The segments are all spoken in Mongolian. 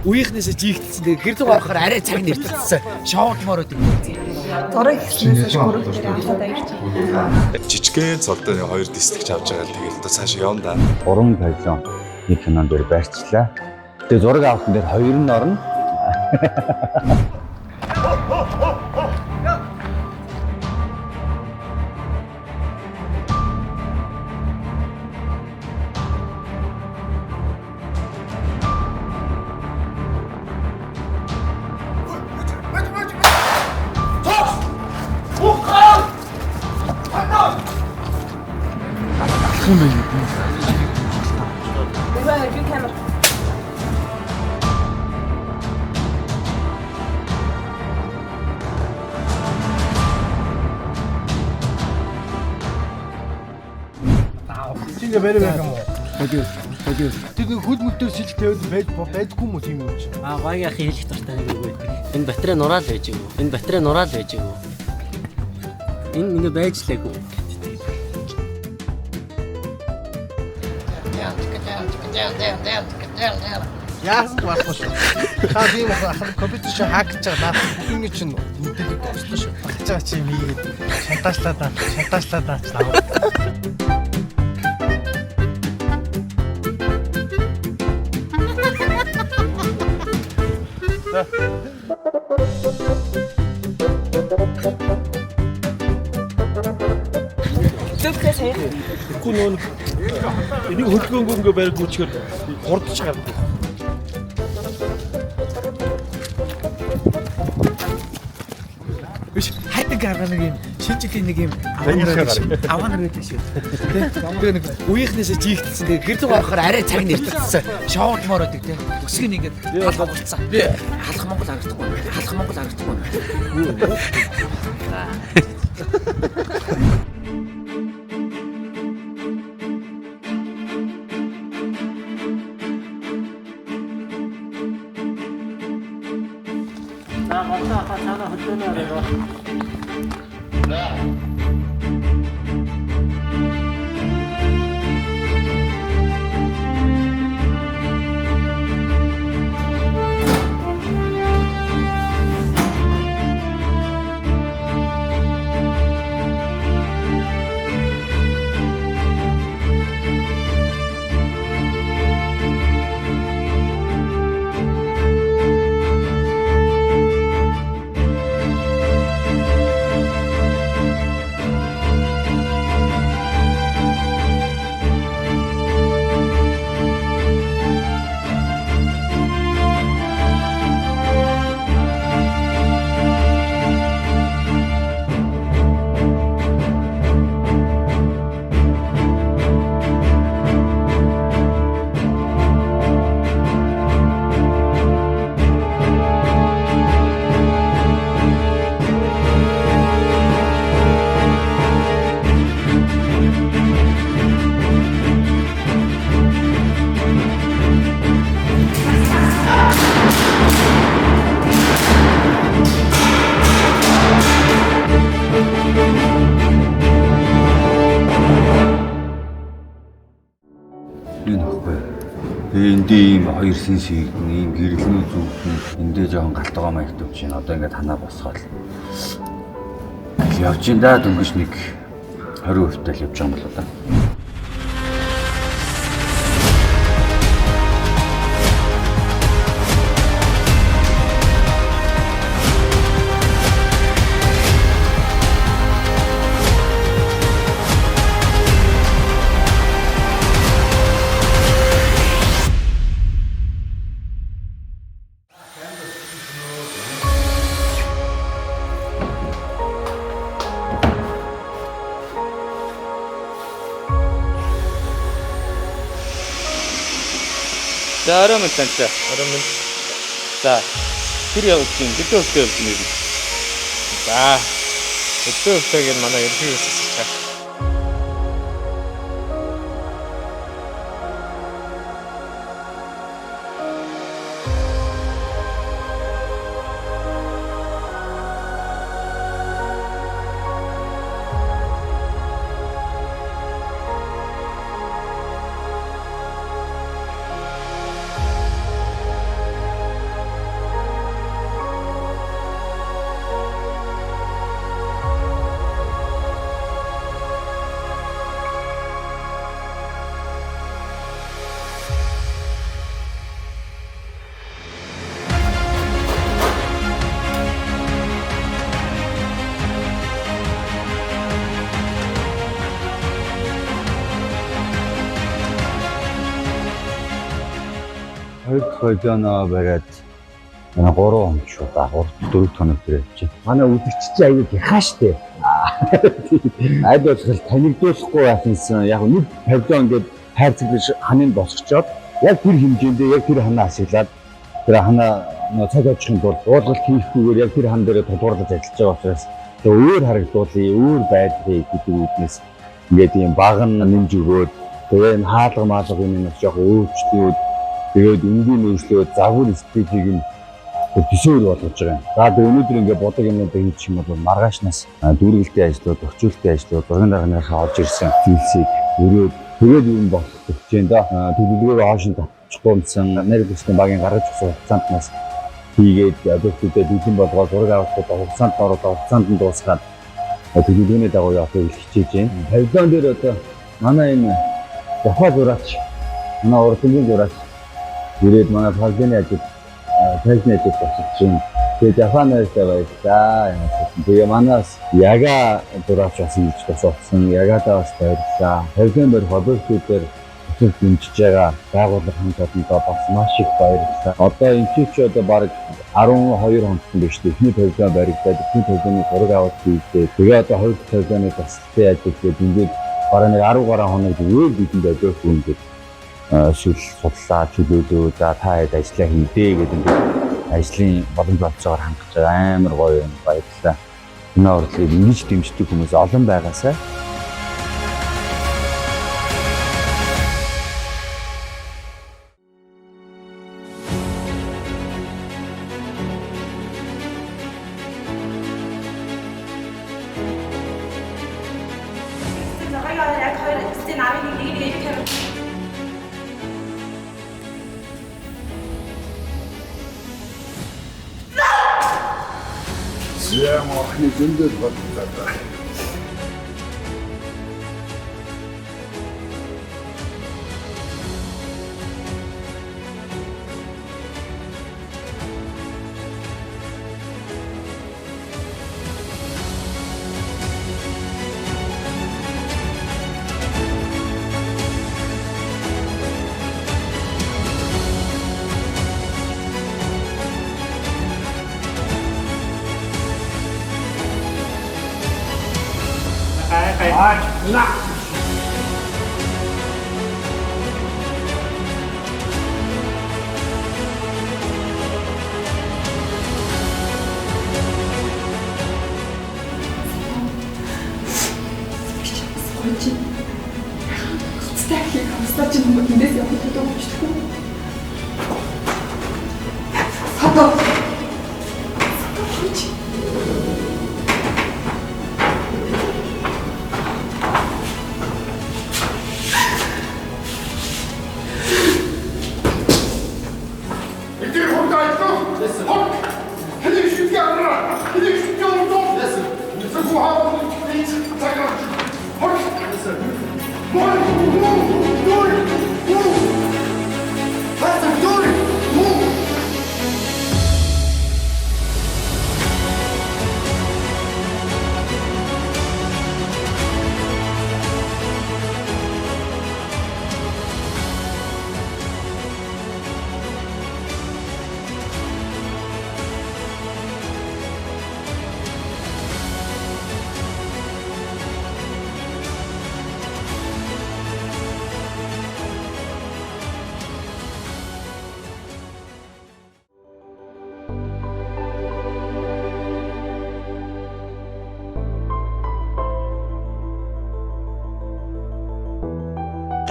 Үеийнхнээсээ жигдсэн. Тэгээ гэр рүү орохоор арай цаг нэртэлсэн. Шоудмоор өгдөг. Зураг хийснээс гурав дээр анхудаа ирж байна. Жижигхэн цолтой 2 дистикч авч байгаа л тэгээд одоо цаашаа явна да. 3 павильон нэг кинон дээр байрчлаа. Тэгээ зураг авсан дээр 2 нь орно. Чиний барь байх юм уу? Тэр нэг хөл мөлтөө шилж тавьд байдгүй юм уу тийм юм чи? Багийн ахын хэлэх дуртай нэг үг байдаг. Энэ батарей нураал байж юу? Энэ батарей нураал байж юу? Энэ ингэ байж лээгүй. Яасан ч болохгүй шүү. Хаа тийм ахын компьютер чи хакч байгаа наад хүний чинь мэдээлэл болчихлоо шүү. Багч байгаа чи мийгээд шантаачлаад наа. Тэгэхгүй нөө энийг хөлгөөнгөө ингээ бариад үчгээр хурдч гардаг. Биш хайдаг гарга нэг юм шинжлэлийн нэг юм аваа нэрээд шүү. Тэгээ нэг үеийнхнээсээ жигдсэн. Тэгээ гэр рүү орохоор арай цаг нэртэлсэн. Шоудмоор өгдөг тийм. Өсгөө ингээд халах болцсон. Би халах Монгол харагдахгүй. Халах Монгол харагдахгүй. Эндээ ийм хоёр сэнсийг ийм гэрэлний зүгт эндээ жоохон галтгаа маягт өгч байна. Одоо ингээд танаа босгоод явж ин да дөнгөж нэг 20% тал явж байгаа юм болоо да. За орой минь таньцаа. Орой минь. За тэр явуулсан. Хэдэн хөвтэй явуулсан юм. За хэдэн хөвтэйг нь манай ерөнхийдөөс асуучих. 2 дахь хойдоноо бариад 3 хоног шүү да 3 4 хоног төрөвч. Манай үдэгч чи аягүй гяхаа штэ. Айд болох танигдуулахгүй байхынсан яг нэг павильон гээд хайрцагч ханыг босгочоод яг тэр хэмжээндээ яг тэр ханаа асуулаад тэр ханаа цаг очихын тулд уулгалт хийхгүйгээр яг тэр хан дээр тулгуурлаж ажиллаж байгаа учраас тэг өөр харагдуулъя, өөр байдлыг гэдэг үднээс ингээд юм баг нь нэмж өгөөд тэгээ энэ хаалга маалга юм нэг жоох өөрчлөөд тэгээд энгийн өөрчлөөд загвар стратегийг нь төсөөл болгож байгаа юм. За тэгээд өнөөдөр ингээд бодог юмнуудаа хийчих юм бол маргаашнаас дүүргэлтийн ажлууд, өгчүүлэлтийн ажлууд, уран даргааныхаа олж ирсэн зүйлсийг өрөөд тэгээд юм болох хэмжээнд төлөвлөгөөгөө хоошин татчихгүй юмсан Америкийн багийн гаргаж өгсөн хугацаанд нас хийгээд объектүүдэд үлэн болгоод зураг авахд хугацаанд ороод хугацаанд нь дуусгаад төлөвлөгөөний дагуу явахыг хичээж байна. Павильон дээр одоо манай энэ Япон зураач, манай урлагийн зураач ирээд манай павильоны ажил тайлбар хийж болчихж байна. Тэгээд Японоос баярлалаа. Тэгээ манаас яга зураач бас хийж тасалсан. Ягадаа бас баярлалаа. Павильон дээр объектүүдээр өсөлт дэмжиж байгаа байгууллага хамтдаа бас маш их баярлалаа. Одоо энэ ч одоо баг 12 хоногт биш дээ. Эхний павильон баригдаад, эхний павильоны зураг авалт хийхдээ. Тэгээ одоо хоёр дахь павильоны тасалтай ажил гээд ингээд бараг нэг 10 гаруй хоног зүгээр бидэнд ажил хийгээд шил судлаа, чөлөөлөө, за та хэд ажиллаа хийдээ гэдэг ингээд ажлын боломж болцоогоор хангаж байгаа амар гоё юм баярлалаа. Энэ урлагийг ингэж дэмждэг хүмүүс олон байгаасаа. Я махни зөндөл бодлоо.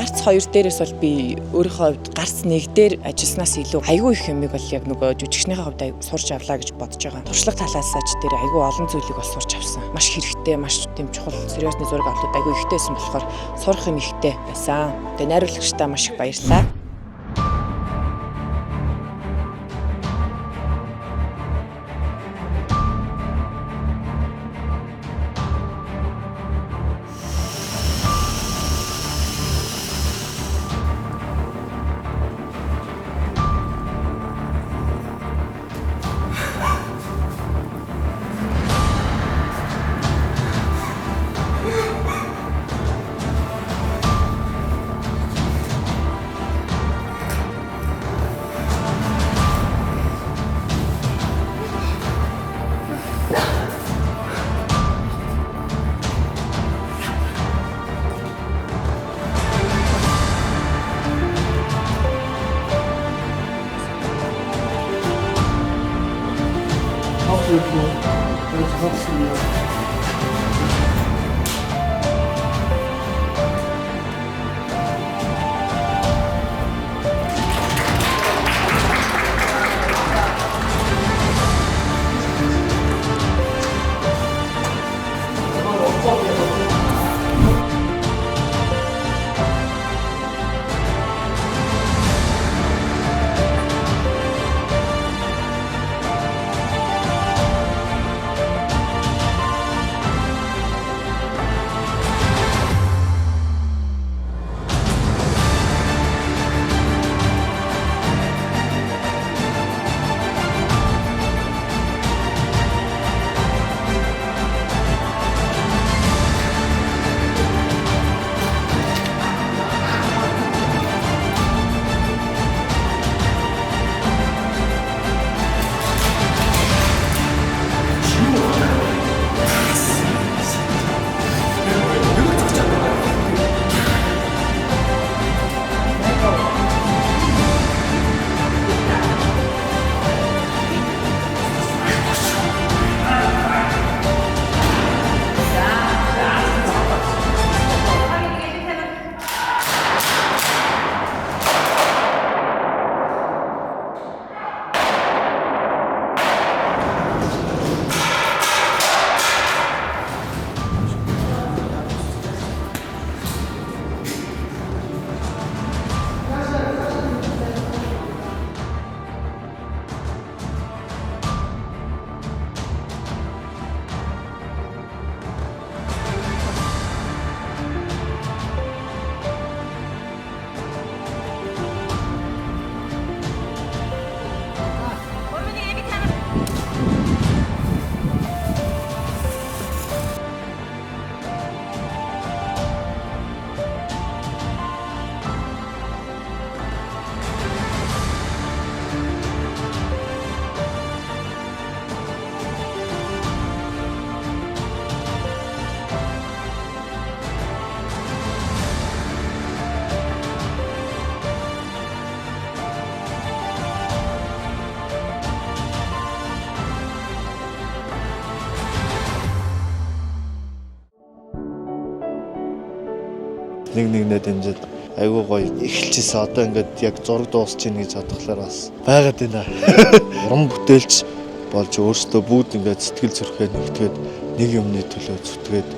Гарц хоёр дээрээс бол би өөрийнхөө хувьд гарц нэг дээр ажилласнаас илүү айгүй их юмыг бол яг нөгөө жүжигчнийхээ хувьд сурч авлаа гэж бодож байгаа. Туршлага талаасаа ч дээр айгүй олон зүйлийг бол сурч авсан. Маш хэрэгтэй, маш тийм чухал сериосны зураг авалтууд айгүй ихтэйсэн болохоор сурах юм ихтэй байсан. Тэгээ найруулагчдаа маш их баярлалаа. Нэг дэмжиж айгуу гоё эхэлчихсэн. Одоо ингээд яг зураг дуусч ийн гэж бодглохлоор бас байгаад байна. Уран бүтээлч болж өөрсдөө бүгд ингээд сэтгэл зүрхээ нэгтгээд нэг юмны төлөө зүтгээд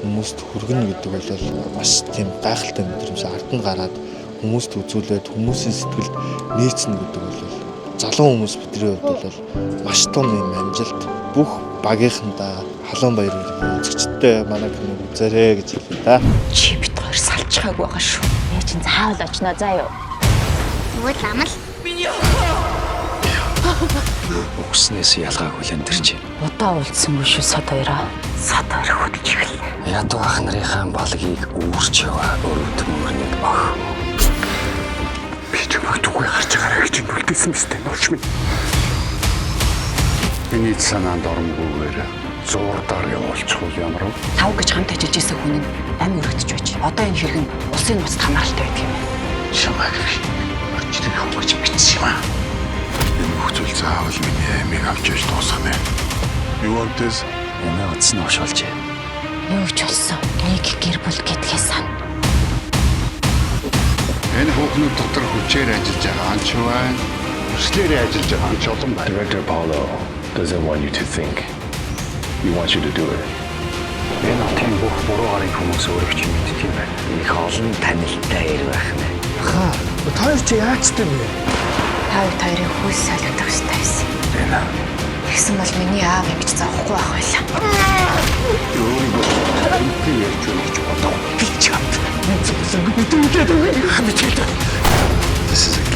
хүмүүст хүргэнэ гэдэг бол маш тийм гайхалтай мэдрэмж ард нь гараад хүмүүст үзүүлээд хүмүүсийн сэтгэлд нийцнэ гэдэг бол залуу хүмүүс бидний хувьд бол маш том юм амжилт. Бүх багийнхандаа халуун баяр үзэгчтэй манай киног үзээрэй гэж хэлээ да. Чи бит хоёр салчихаагүй байгаа шүү. Яа чин заавал очноо заа юу. Тэгвэл амал. Үгснээс ялгааг хүлэн дэрч. Удаа уулзсангүй шүү сод хоёроо. Сод хоёр хөдөлж эхэллээ. Ядуу ах нарынхаа балгийг үүрч яваа өрөвд мөрний ох. Би ч магадгүй гарч байгаарай гэж нүлдсэн мэт нууч минь. Миний санаанд ормгүйгээр зурдаар явуулчихвал ямар вэ? Тав гэж хамт ажиллаж исэн хүн нь ам өргөдөж байж. Одоо энэ хэрэг нь улсын нууцт хамааралтай байдаг юм. Шамаг өчтөр хөвгөж бичсэн юм аа. Энэ хөлцөл заавал миний амийг авч яж дуусгана. You want this? Энэ утас нь ошуулжээ. Юу ч болсон. Нэг гэр бүл гэдгээ сан. Энэ хүүхнүүд дотор хүчээр ажиллаж байгаа анч байна. Хүчлээрээ ажиллаж байгаа анч олон байна. Director Paolo doesn't want you to think. He wants you to do it. Энэ тийм бүх буруу гарын хүмүүс өөрөө ч мэддэг юм байна. Их олон танилтай ир байх нэ. Хаа, та чи яачтай бэ? Хоёрын хүйс солигдох хэрэгтэй байсан. Энэ Тэгсэн бол миний аав юм гэж заахгүй байх байлаа. юу ярьж байна гэж бодоо. Би ч юм. Би ч This is a